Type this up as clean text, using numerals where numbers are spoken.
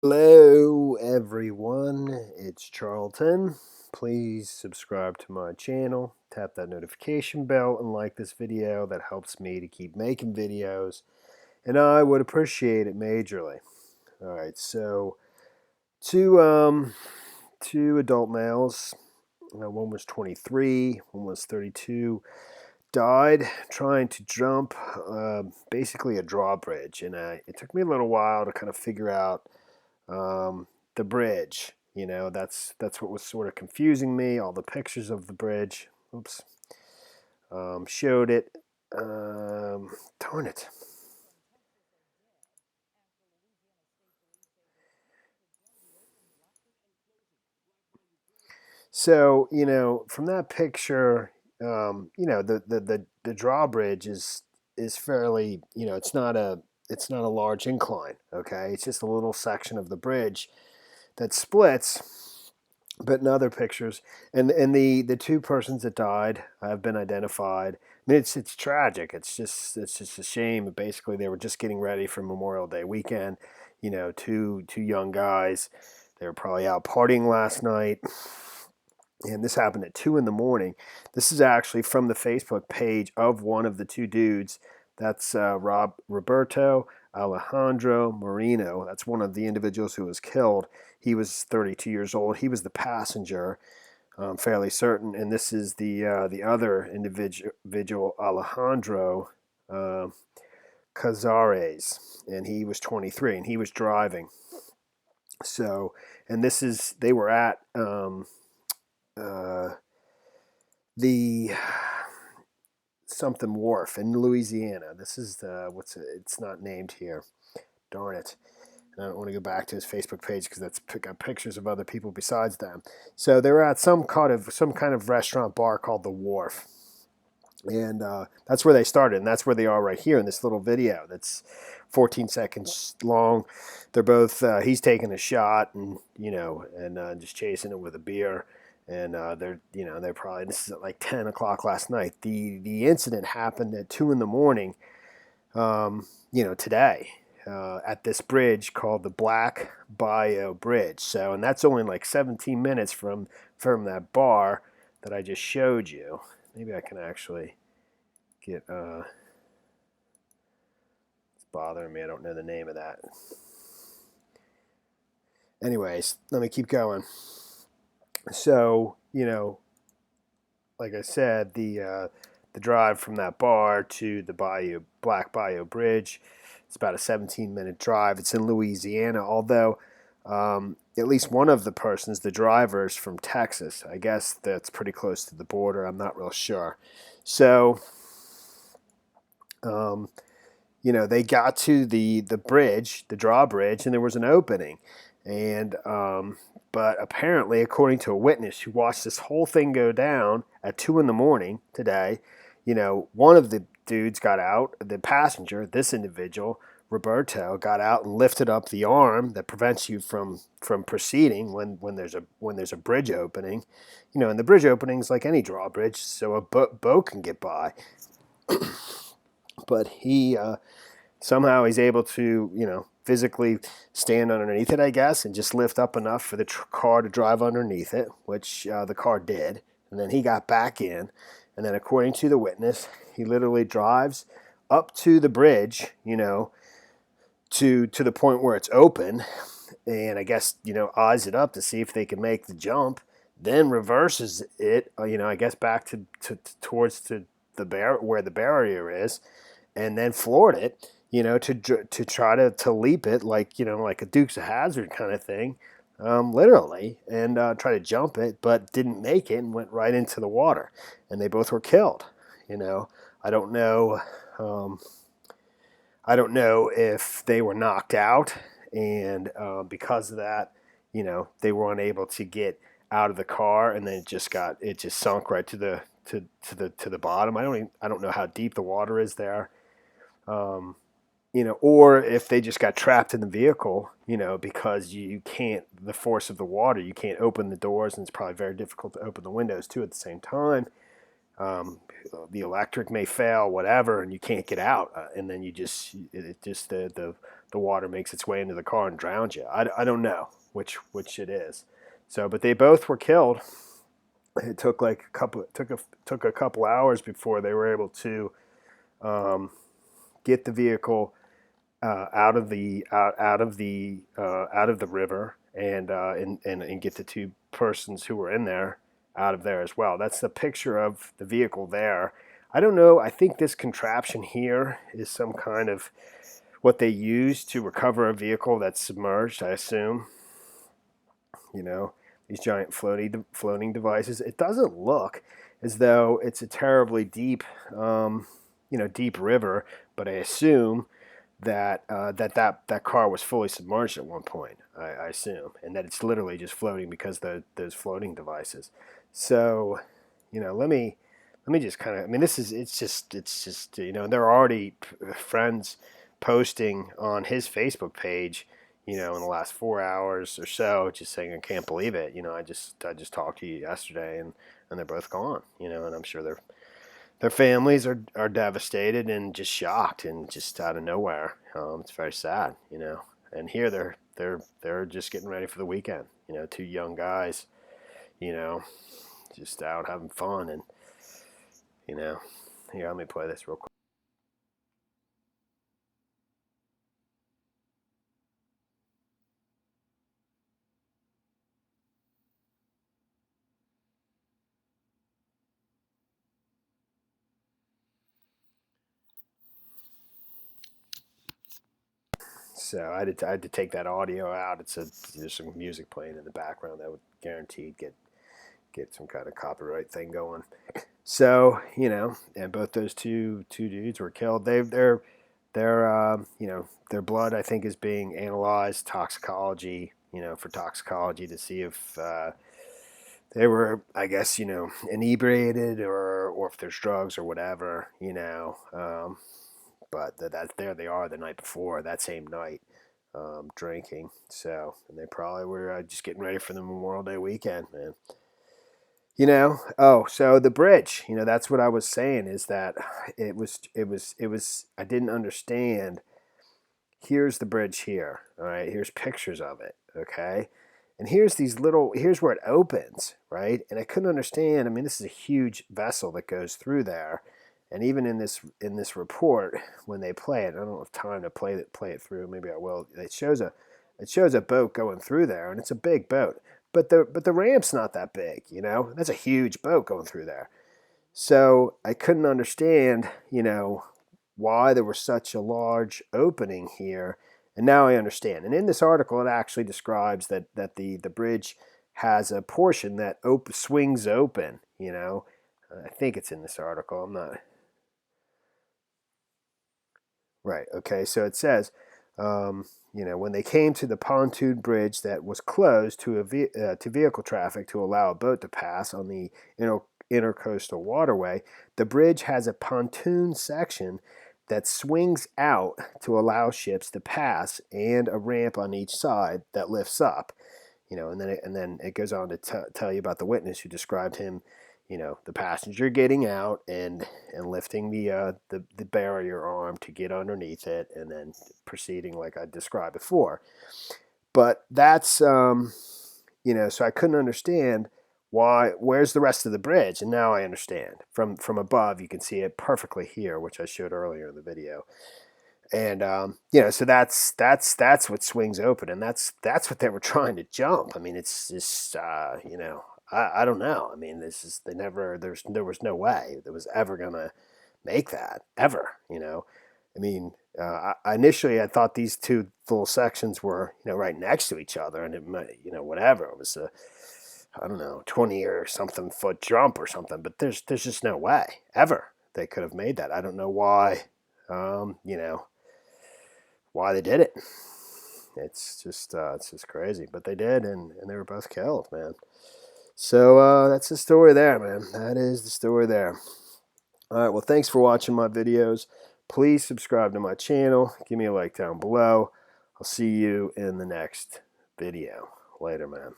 Hello, everyone. It's Charlton. Please subscribe to my channel, tap that notification bell, and like this video. That helps me to keep making videos, and I would appreciate it majorly. All right, so two adult males. One was 23, one was 32. Died trying to jump basically a drawbridge, and it took me a little while to kind of figure out the bridge. That's what was sort of confusing me. All the pictures of the bridge, oops, showed it. Darn it. So from that picture, the drawbridge is fairly, it's not a large incline. Okay, it's just a little section of the bridge that splits. But in other pictures, and the two persons that died have been identified. I mean, it's tragic. It's just a shame. Basically, they were just getting ready for Memorial Day weekend. Two young guys. They were probably out partying last night, and this happened at 2 in the morning. This is actually from the Facebook page of one of the two dudes. That's Roberto Alejandro Moreno. That's one of the individuals who was killed. He was 32 years old. He was the passenger, fairly certain. And this is the other individual, Alejandro uh, Cazares, and he was 23, and he was driving. So, and they were at uh, the something wharf in Louisiana. This is it's not named here. Darn it. I don't want to go back to his Facebook page because that's got pictures of other people besides them. So they were at some kind of restaurant bar called the Wharf, and that's where they started, and that's where they are right here in this little video. That's 14 seconds long. They're both he's taking a shot, and just chasing it with a beer. And they're probably, this is at like 10 o'clock last night. The incident happened at 2 in the morning. Today, at this bridge called the Black Bayou Bridge. So, and that's only like 17 minutes from that bar that I just showed you. Maybe I can actually get. It's bothering me. I don't know the name of that. Anyways, let me keep going. So, like I said, the drive from that bar to the Black Bayou Bridge, it's about a 17-minute drive. It's in Louisiana, although at least one of the persons, the driver, is from Texas. I guess that's pretty close to the border. I'm not real sure. So, um, they got to the bridge, the drawbridge, and there was an opening. And but apparently, according to a witness who watched this whole thing go down at 2 in the morning today, one of the dudes got out. The passenger, this individual, Roberto, got out and lifted up the arm that prevents you from proceeding when there's a bridge opening. And the bridge opening is like any drawbridge, so a boat can get by. But somehow he's able to, physically stand underneath it, I guess, and just lift up enough for the car to drive underneath it, which the car did. And then he got back in. And then, according to the witness, he literally drives up to the bridge, to the point where it's open, and I guess eyes it up to see if they can make the jump. Then reverses it, I guess back towards where the barrier is, and then floored it, to try to leap it like a Dukes of Hazzard kind of thing, literally, and try to jump it, but didn't make it and went right into the water, and they both were killed. I don't know. I don't know if they were knocked out, and because of that, they were unable to get out of the car, and then it just sunk right to the bottom. I don't know how deep the water is there. Um, or if they just got trapped in the vehicle, because you can't, the force of the water, you can't open the doors, and it's probably very difficult to open the windows too at the same time. Um, the electric may fail, whatever, and you can't get out, and then it just the the water makes its way into the car and drowns you. I don't know which it is. So, but they both were killed. It took like took a couple hours before they were able to get the vehicle out of the river and get the two persons who were in there out of there as well. That's the picture of the vehicle there. I don't know. I think this contraption here is some kind of what they use to recover a vehicle that's submerged, I assume. You know, these giant floating devices. It doesn't look as though it's a terribly deep, deep river, but I assume that that car was fully submerged at one point. I assume, and that it's literally just floating because those floating devices. So, let me just kind of. I mean, it's just there are already friends posting on his Facebook page, in the last 4 hours or so, just saying, I can't believe it. I just talked to you yesterday, and they're both gone. And I'm sure their families are devastated and just shocked and just out of nowhere. It's very sad, And here they're just getting ready for the weekend. Two young guys, just out having fun, and here, let me play this real quick. So I had to take that audio out. There's some music playing in the background that would guaranteed get some kind of copyright thing going. So and both those two dudes were killed. Their blood, I think, is being analyzed toxicology, for toxicology to see if they were, I guess, inebriated or if there's drugs or whatever, but there they are the night before, that same night, drinking. So, and they probably were just getting ready for the Memorial Day weekend, man. So the bridge, that's what I was saying, is that it was, I didn't understand. Here's the bridge here. All right. Here's pictures of it. Okay. And here's where it opens. Right. And I couldn't understand. I mean, this is a huge vessel that goes through there. And even in this report, when they play it, I don't have time to play it through. Maybe I will. It shows a boat going through there, and it's a big boat. But the ramp's not that big, That's a huge boat going through there. So I couldn't understand, why there was such a large opening here. And now I understand. And in this article, it actually describes that the bridge has a portion that swings open, I think it's in this article. I'm not. Right. Okay. So it says, when they came to the pontoon bridge that was closed to vehicle traffic to allow a boat to pass on the intercoastal waterway, the bridge has a pontoon section that swings out to allow ships to pass and a ramp on each side that lifts up. And then it goes on to tell you about the witness who described him, the passenger getting out and lifting the barrier arm to get underneath it, and then proceeding like I described before. But that's so I couldn't understand where's the rest of the bridge, and now I understand. From above, you can see it perfectly here, which I showed earlier in the video. And so that's what swings open, and that's what they were trying to jump. I mean, it's just I don't know. I mean, there was no way that was ever gonna make that ever. I mean, initially I thought these two little sections were right next to each other, and it might whatever, it was a, I don't know, 20 or something foot jump or something. But there's just no way ever they could have made that. I don't know why. Why they did it. It's just crazy, but they did, and they were both killed, man. So that's the story there, man. That is the story there. All right, well, thanks for watching my videos. Please subscribe to my channel. Give me a like down below. I'll see you in the next video. Later, man.